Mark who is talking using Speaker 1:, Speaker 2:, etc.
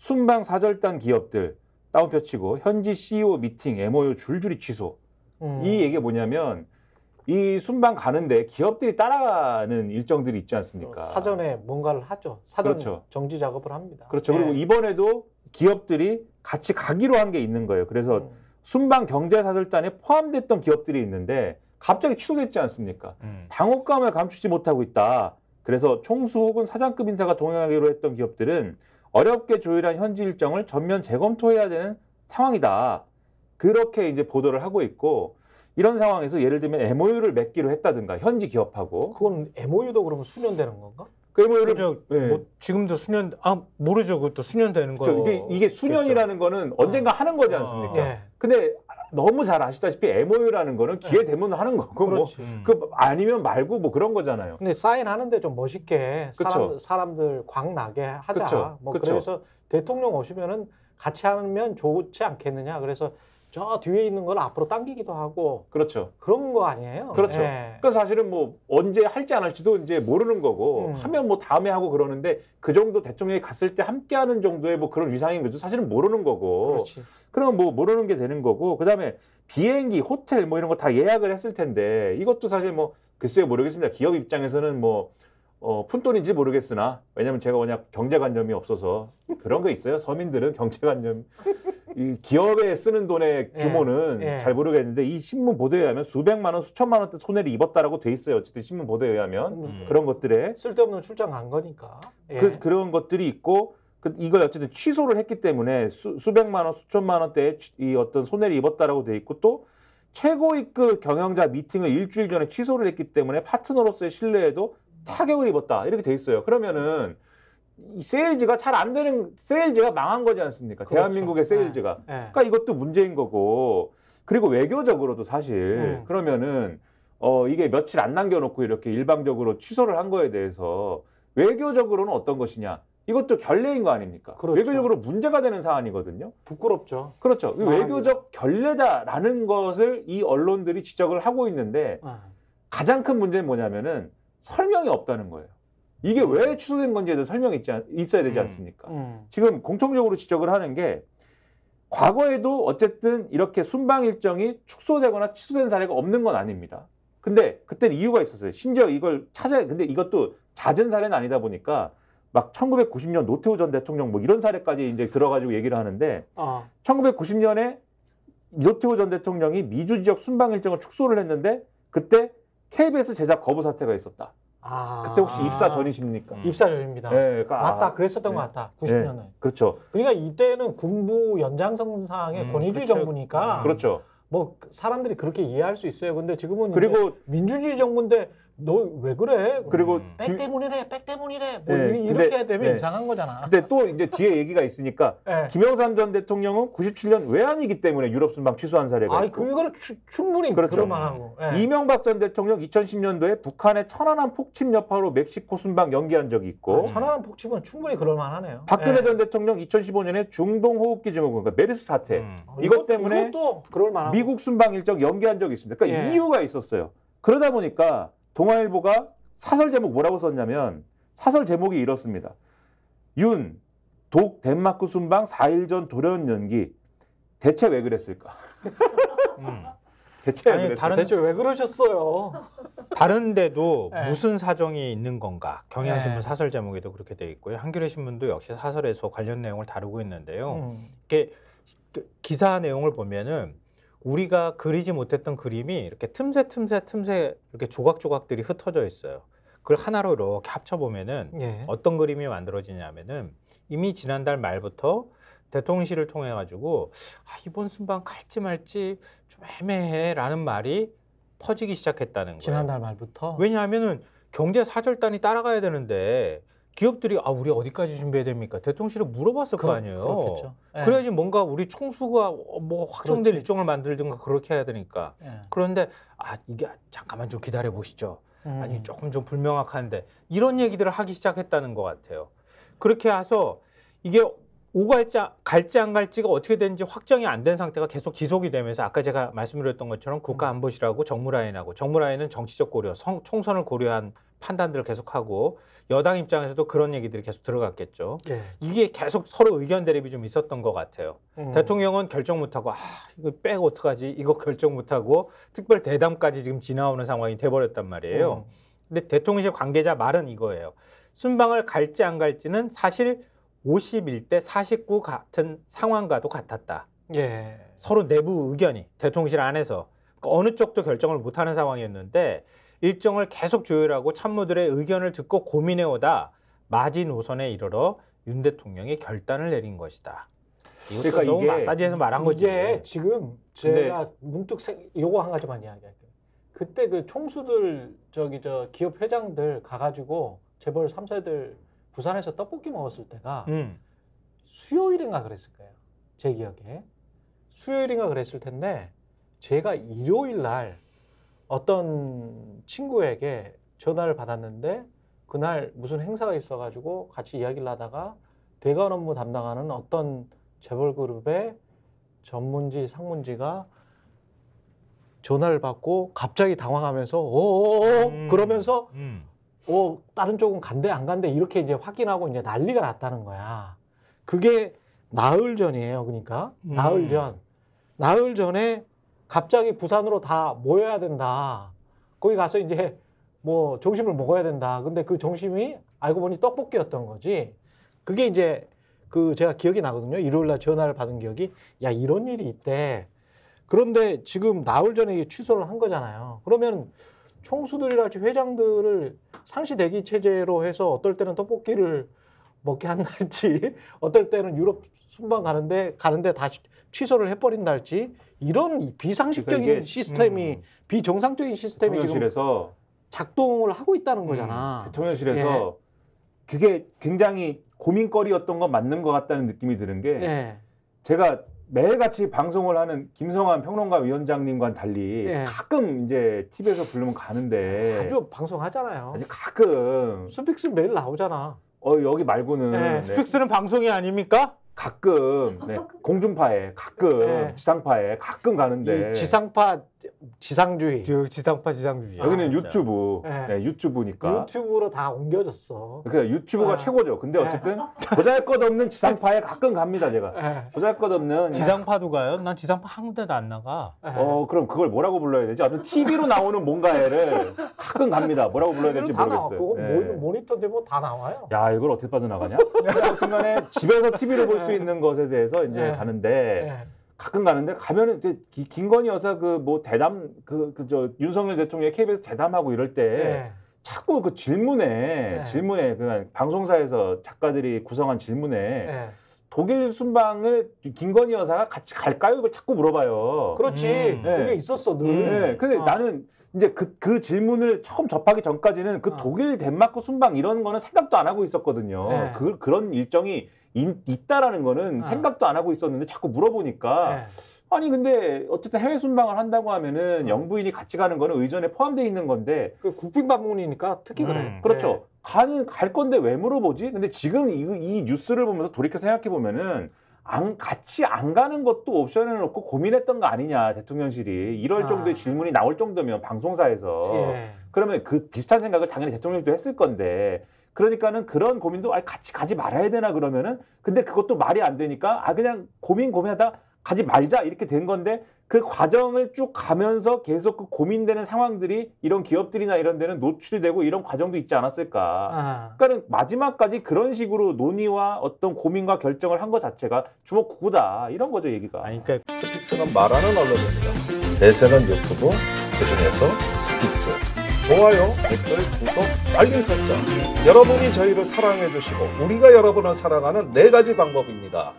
Speaker 1: 순방 사절단 기업들 따옴표 치고 현지 CEO 미팅 MOU 줄줄이 취소. 이 얘기가 뭐냐면 이 순방 가는데 기업들이 따라가는 일정들이 있지 않습니까?
Speaker 2: 사전에 뭔가를 하죠. 사전
Speaker 1: 그렇죠.
Speaker 2: 정지 작업을 합니다.
Speaker 1: 그렇죠.
Speaker 2: 예.
Speaker 1: 그리고 이번에도 기업들이 같이 가기로 한 게 있는 거예요. 그래서 순방 경제사절단에 포함됐던 기업들이 있는데 갑자기 취소됐지 않습니까? 당혹감을 감추지 못하고 있다. 그래서 총수 혹은 사장급 인사가 동행하기로 했던 기업들은 어렵게 조율한 현지 일정을 전면 재검토해야 되는 상황이다. 그렇게 이제 보도를 하고 있고 이런 상황에서 예를 들면 MOU를 맺기로 했다든가 현지 기업하고
Speaker 2: 그건 MOU도 그러면 수년되는 건가?
Speaker 1: 그 MOU를
Speaker 3: 뭐 지금도 수년 모르죠. 그것도 수년 되는 거.
Speaker 1: 이게 수년이라는 거는 언젠가 하는 거지 않습니까?
Speaker 2: 예.
Speaker 1: 근데 너무 잘 아시다시피 MOU라는 거는 기회 되면 하는 거고 뭐 그 아니면 말고 뭐 그런 거잖아요.
Speaker 2: 근데 사인하는데 좀 멋있게
Speaker 1: 그쵸.
Speaker 2: 사람들 광 나게 하자.
Speaker 1: 그쵸.
Speaker 2: 뭐
Speaker 1: 그쵸.
Speaker 2: 그래서 대통령 오시면은 같이 하면 좋지 않겠느냐. 그래서 저 뒤에 있는 걸 앞으로 당기기도 하고
Speaker 1: 그렇죠.
Speaker 2: 그런 거 아니에요?
Speaker 1: 그렇죠.
Speaker 2: 예.
Speaker 1: 그러니까 사실은 뭐 언제 할지 안 할지도 이제 모르는 거고 하면 뭐 다음에 하고 그러는데 그 정도 대통령이 갔을 때 함께하는 정도의 뭐 그런 위상인 거죠. 사실은 모르는 거고.
Speaker 2: 그렇지.
Speaker 1: 그럼 뭐 모르는 게 되는 거고 그다음에 비행기, 호텔 뭐 이런 거 다 예약을 했을 텐데 이것도 사실 뭐 글쎄요 모르겠습니다. 기업 입장에서는 뭐 푼돈인지 모르겠으나 왜냐하면 제가 워낙 경제관념이 없어서 그런 거 있어요. 서민들은 경제관념 이 기업에 쓰는 돈의 규모는 잘 모르겠는데 이 신문 보도에 의하면 수백만 원, 수천만 원대 손해를 입었다라고 돼 있어요. 어쨌든 신문 보도에 의하면 그런 것들에
Speaker 2: 쓸데없는 출장 간 거니까. 예.
Speaker 1: 그런 것들이 있고 이걸 어쨌든 취소를 했기 때문에 수백만 원, 수천만 원대의 이 어떤 손해를 입었다라고 돼 있고 또 최고위급 경영자 미팅을 일주일 전에 취소를 했기 때문에 파트너로서의 신뢰에도 타격을 입었다 이렇게 돼 있어요. 그러면은 이 세일즈가 잘 안 되는 세일즈가 망한 거지 않습니까?
Speaker 2: 그렇죠.
Speaker 1: 대한민국의 세일즈가. 그러니까 이것도 문제인 거고 그리고 외교적으로도 사실 그러면은 이게 며칠 안 남겨놓고 이렇게 일방적으로 취소를 한 거에 대해서 외교적으로는 어떤 것이냐? 이것도 결례인 거 아닙니까?
Speaker 2: 그렇죠.
Speaker 1: 외교적으로 문제가 되는 사안이거든요.
Speaker 2: 부끄럽죠.
Speaker 1: 그렇죠. 외교적 결례다라는 것을 이 언론들이 지적을 하고 있는데 가장 큰 문제는 뭐냐면은 설명이 없다는 거예요. 이게 왜 취소된 건지에 대해서 설명이 있어야 되지 않습니까? 지금 공통적으로 지적을 하는 게 과거에도 어쨌든 이렇게 순방 일정이 축소되거나 취소된 사례가 없는 건 아닙니다. 근데 그때는 이유가 있었어요. 심지어 이걸 근데 이것도 잦은 사례는 아니다 보니까 막 1990년 노태우 전 대통령 뭐 이런 사례까지 이제 들어가지고 얘기를 하는데 1990년에 노태우 전 대통령이 미주 지역 순방 일정을 축소를 했는데 그때 KBS 제작 거부 사태가 있었다. 그때 혹시 입사 전이십니까?
Speaker 2: 입사 전입니다.
Speaker 1: 네, 그러니까
Speaker 2: 맞다. 그랬었던 것 같다. 90년에.
Speaker 1: 네, 그렇죠.
Speaker 2: 그러니까 이때는 군부 연장선상의 권위주의 정부니까
Speaker 1: 그렇죠.
Speaker 2: 뭐 사람들이 그렇게 이해할 수 있어요. 근데 지금은
Speaker 1: 그리고
Speaker 2: 민주주의 정부인데 너 왜 그래?
Speaker 1: 그리고
Speaker 2: 백 때문이래. 뭐
Speaker 1: 네,
Speaker 2: 이렇게 되면 이상한 거잖아.
Speaker 1: 근데 또 이제 뒤에 얘기가 있으니까 김영삼 전 대통령은 97년 외환이기 때문에 유럽 순방 취소한 사례가 있고.
Speaker 2: 그걸 충분히 그럴 만하고.
Speaker 1: 이명박 전 대통령 2010년도에 북한의 천안함 폭침 여파로 멕시코 순방 연기한 적이 있고.
Speaker 2: 천안함 폭침은 충분히 그럴 만하네요.
Speaker 1: 박근혜 전 대통령 2015년에 중동 호흡기 증후군, 그러니까 메르스 사태. 이것 때문에
Speaker 2: 이것도 그럴 만하고.
Speaker 1: 미국 순방 일정 연기한 적이 있습니다. 그러니까 이유가 있었어요. 그러다 보니까 동아일보가 사설 제목 뭐라고 썼냐면 사설 제목이 이렇습니다. 윤, 독 덴마크 순방 4일 전 돌연 연기. 대체 왜 그랬을까? 대체 왜 그랬을까?
Speaker 2: 대체 왜 그러셨어요?
Speaker 3: 다른 데도 무슨 사정이 있는 건가? 경향신문 사설 제목에도 그렇게 돼 있고요. 한겨레 신문도 역시 사설에서 관련 내용을 다루고 있는데요. 이게 기사 내용을 보면은 우리가 그리지 못했던 그림이 이렇게 틈새 이렇게 조각조각들이 흩어져 있어요. 그걸 하나로 이렇게 합쳐보면은 어떤 그림이 만들어지냐면은 이미 지난달 말부터 대통령실을 통해 가지고 이번 순방 갈지 말지 좀 애매해라는 말이 퍼지기 시작했다는 거예요.
Speaker 2: 지난달 말부터?
Speaker 3: 왜냐하면은 경제 사절단이 따라가야 되는데 기업들이 우리 어디까지 준비해야 됩니까? 대통령실에 물어봤을 거 아니에요.
Speaker 2: 그렇겠죠.
Speaker 3: 그래야지 뭔가 우리 총수가 뭐 확정된 일정을 만들든가 그렇게 해야 되니까. 그런데 이게 잠깐만 좀 기다려 보시죠. 아니 조금 좀 불명확한데 이런 얘기들을 하기 시작했다는 것 같아요. 그렇게 해서 이게 갈지 안 갈지가 어떻게 되는지 확정이 안 된 상태가 계속 지속이 되면서 아까 제가 말씀드렸던 것처럼 국가안보실하고 정무라인은 정치적 고려, 총선을 고려한 판단들을 계속하고 여당 입장에서도 그런 얘기들이 계속 들어갔겠죠.
Speaker 2: 예.
Speaker 3: 이게 계속 서로 의견 대립이 좀 있었던 것 같아요. 대통령은 결정 못하고 이거 빼고 어떡하지? 이거 결정 못하고 특별 대담까지 지금 지나오는 상황이 돼버렸단 말이에요. 근데 대통령실 관계자 말은 이거예요. 순방을 갈지 안 갈지는 사실 51대 49 같은 상황과도 같았다.
Speaker 2: 예.
Speaker 3: 서로 내부 의견이 대통령실 안에서 그러니까 어느 쪽도 결정을 못하는 상황이었는데 일정을 계속 조율하고 참모들의 의견을 듣고 고민해오다 마지노선에 이르러 윤 대통령이 결단을 내린 것이다. 그러니까 너무
Speaker 1: 이게
Speaker 3: 마사지해서 말한 거지.
Speaker 2: 이게 지금 제가 문득 요거 한 가지만 이야기할게요. 그때 그 총수들 저 기업 회장들 가가지고 재벌 3세들 부산에서 떡볶이 먹었을 때가 수요일인가 그랬을 거예요. 제 기억에. 수요일인가 그랬을 텐데 제가 일요일 날 어떤 친구에게 전화를 받았는데 그날 무슨 행사가 있어가지고 같이 이야기를 하다가 대관 업무 담당하는 어떤 재벌 그룹의 전문지 상문지가 전화를 받고 갑자기 당황하면서 그러면서 다른 쪽은 간대 안 간대 이렇게 이제 확인하고 이제 난리가 났다는 거야. 그게 나흘 전이에요. 그러니까 나흘 전에 갑자기 부산으로 다 모여야 된다. 거기 가서 이제 뭐 점심을 먹어야 된다. 근데 그 점심이 알고 보니 떡볶이였던 거지. 그게 이제 그 제가 기억이 나거든요. 일요일 날 전화를 받은 기억이 야 이런 일이 있대. 그런데 지금 나흘 전에 취소를 한 거잖아요. 그러면 총수들이랄지 회장들을 상시 대기 체제로 해서 어떨 때는 떡볶이를 먹게 한달지 어떨 때는 유럽 순방 가는데 다시 취소를 해버린다 할지 이런 비상식적인 시스템이 비정상적인 시스템이 지금 작동을 하고 있다는 거잖아.
Speaker 1: 대통령실에서 그게 굉장히 고민거리였던 건 맞는 것 같다는 느낌이 드는 게 제가 매일같이 방송을 하는 김성환 평론가 위원장님과는 달리 가끔 이제 TV에서 부르면 가는데
Speaker 2: 자주 방송하잖아요.
Speaker 1: 아니 가끔
Speaker 2: 스픽스 매일 나오잖아.
Speaker 1: 여기 말고는
Speaker 3: 스픽스는 방송이 아닙니까?
Speaker 1: 가끔 공중파에 가끔 지상파에 가끔 가는데
Speaker 2: 지상파 지상주의
Speaker 1: 여기는 유튜브 유튜브니까
Speaker 2: 유튜브로 다 옮겨졌어.
Speaker 1: 그러니까 유튜브가 최고죠. 근데 어쨌든 보잘것없는 지상파에 가끔 갑니다. 제가 보잘것없는
Speaker 3: 지상파도 가요? 난 지상파 한 군데도 안 나가.
Speaker 1: 그럼 그걸 뭐라고 불러야 되지? 아무튼 TV로 나오는 뭔가를 가끔 갑니다. 뭐라고 불러야 될지 모르겠어요.
Speaker 2: 모니터 되면 다 나와요.
Speaker 1: 야 이걸 어떻게 빠져나가냐? 아무튼간에 집에서 TV를 볼 수 있는 것에 대해서 이제 가는데 가끔 가는데 가면은 김건희 여사 그 뭐 대담 저 윤석열 대통령이 KBS 대담하고 이럴 때 자꾸 그 질문에 그 방송사에서 작가들이 구성한 질문에 독일 순방을 김건희 여사가 같이 갈까요? 이걸 자꾸 물어봐요.
Speaker 2: 그렇지. 그게 있었어 늘.
Speaker 1: 근데 나는 이제 그 질문을 처음 접하기 전까지는 그 독일 덴마크 순방 이런 거는 생각도 안 하고 있었거든요. 그런 일정이 있다라는 거는 생각도 안 하고 있었는데 자꾸 물어보니까 아니 근데 어쨌든 해외 순방을 한다고 하면은 영부인이 같이 가는 거는 의전에 포함되어 있는 건데
Speaker 2: 그 국빈 방문이니까 특히 그래.
Speaker 1: 그렇죠. 갈 건데 왜 물어보지? 근데 지금 이 뉴스를 보면서 돌이켜 생각해 보면은 같이 안 가는 것도 옵션을 놓고 고민했던 거 아니냐 대통령실이 이럴 정도의 질문이 나올 정도면 방송사에서 그러면 그 비슷한 생각을 당연히 대통령도 했을 건데 그러니까는 그런 고민도 같이 가지 말아야 되나 그러면은 근데 그것도 말이 안 되니까 그냥 고민하다 가지 말자 이렇게 된 건데 그 과정을 쭉 가면서 계속 그 고민되는 상황들이 이런 기업들이나 이런 데는 노출이 되고 이런 과정도 있지 않았을까. 그러니까는 마지막까지 그런 식으로 논의와 어떤 고민과 결정을 한 것 자체가 주먹구구다 이런 거죠 얘기가.
Speaker 4: 그러니까 스픽스는 말하는 언론입니다. 대세는 유튜브, 그중에서 스픽스. 좋아요, 댓글, 구독, 알림 설정. 여러분이 저희를 사랑해 주시고 우리가 여러분을 사랑하는 4가지 방법입니다.